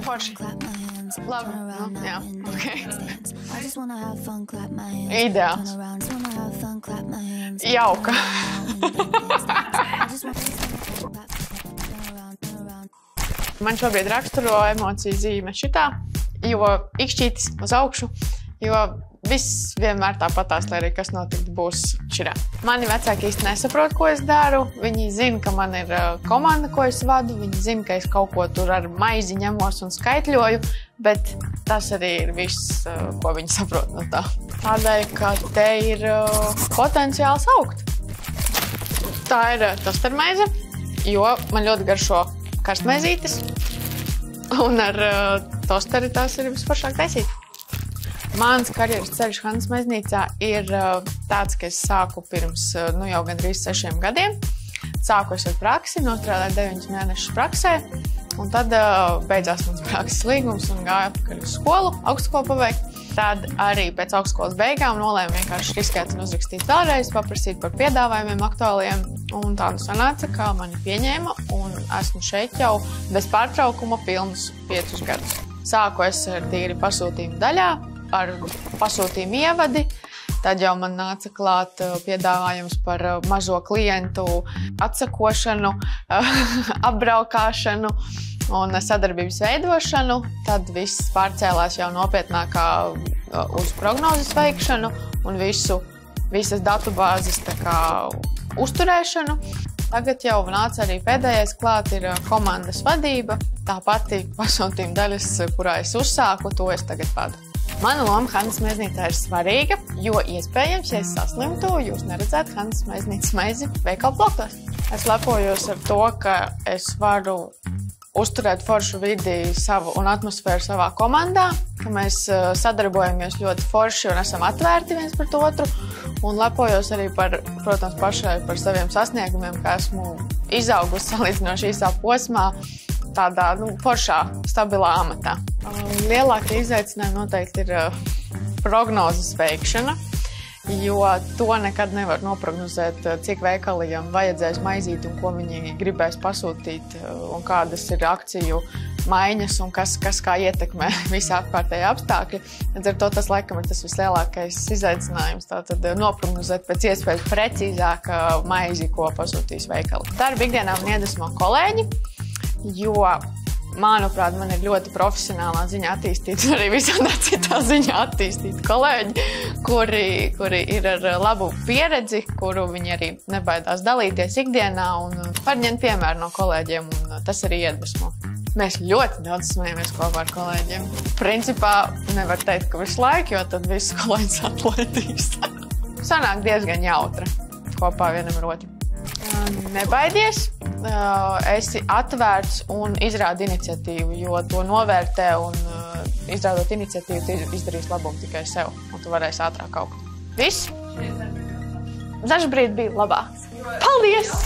Forši. Labi, nu, jā, ok. Ideāls. Jauka. Man šobrīd raksturo emociju zīme šitā, jo ikšķītis uz augšu, jo viss vienmēr tāpatās, lai arī kas notikt būs širā. Mani vecāki īsti nesaprot, ko es daru. Viņi zina, ka man ir komanda, ko es vadu. Viņi zina, ka es kaut ko tur ar maizi ņemos un skaitļoju, bet tas arī ir viss, ko viņi saprot no tā. Tādēļ, ka te ir potenciāls augt. Tā ir tostermaize, jo man ļoti garšo karstmaizītes, un ar tosteri tās ir visforšāk taisīt. Mans karjeras ceļš Hannes Maiznīcā ir tāds, ka es sāku pirms jau gandrīz 6 gadiem. Sāku es ar praksi, nostrādāju 9 mēnešus praksē, un tad beidzās mans prakses līgums un gāju atpakaļ uz skolu, augstskolu pabeigt. Tad arī pēc augstskolas beigām nolēmu vienkārši riskēt un uzrakstīt vēlreiz, paprasīt par piedāvājumiem aktuāliem. Un tā nu sanāca, kā mani pieņēma, un esmu šeit jau bez pārtraukuma pilnus 5 gadus. Sāku es ar tīri pasūtījumu daļā, ar pasūtījumu ievadi. Tad jau man nāca klāt piedāvājums par mazo klientu atsakošanu, apbraukāšanu un sadarbības veidošanu. Tad viss pārcēlās jau nopietnākā uz prognozes veikšanu un visas datubāzes uzturēšanu. Tagad jau nāca arī pēdējais klāt ir komandas vadība. Tā pati pasūtījuma daļas, kurā es uzsāku, to es tagad vadu. Mana loma Hannes Maiznīcā ir svarīga, jo iespējams, ja es saslimtu, jūs neredzētu Hannes Maiznīcas maizi veikalu plauktos. Es lepojos ar to, ka es varu uzturēt foršu vidi un atmosfēru savā komandā, ka mēs sadarbojamies ļoti forši un esam atvērti viens pret otru. Un lepojos arī protams, pašai par saviem sasniegumiem, ka esmu izaugusi salīdzinoši īsā posmā, tādā foršā, stabilā amatā. Lielākie izaicinājumi noteikti ir prognozes veikšana, jo to nekad nevar noprognozēt, cik veikaliem vajadzēs maizīt un ko viņi gribēs pasūtīt un kādas ir akciju maiņas un kas kā ietekmē visi apkārtēji apstākļi. Līdz ar to tas laikam ir tas vislielākais izaicinājums, tātad noprognozēt pēc iespējas precīzāk maizi, ko pasūtīs veikali. Darba ikdienā man iedvesmo kolēģi, jo, manuprāt, man ir ļoti profesionālā ziņā attīstīti, arī visādā citā ziņā attīstīti kolēģi, kuri ir ar labu pieredzi, kuru viņi arī nebaidās dalīties ikdienā un var ņemt piemēru no kolēģiem, un tas arī iedvesmo. Mēs ļoti daudz smejamies kopā ar kolēģiem. Principā nevar teikt, ka visu laiku, jo tad visus kolēģis atlaidīs. Sanāk diezgan jautra kopā vienam ar otru. Nebaidies, esi atvērts un izrādi iniciatīvu, jo to novērtē un izrādot iniciatīvu, tu izdarīs labumu tikai sev, un tu varēsi ātrāk augt. Viss? Dažbrīd bija labāks. Paldies!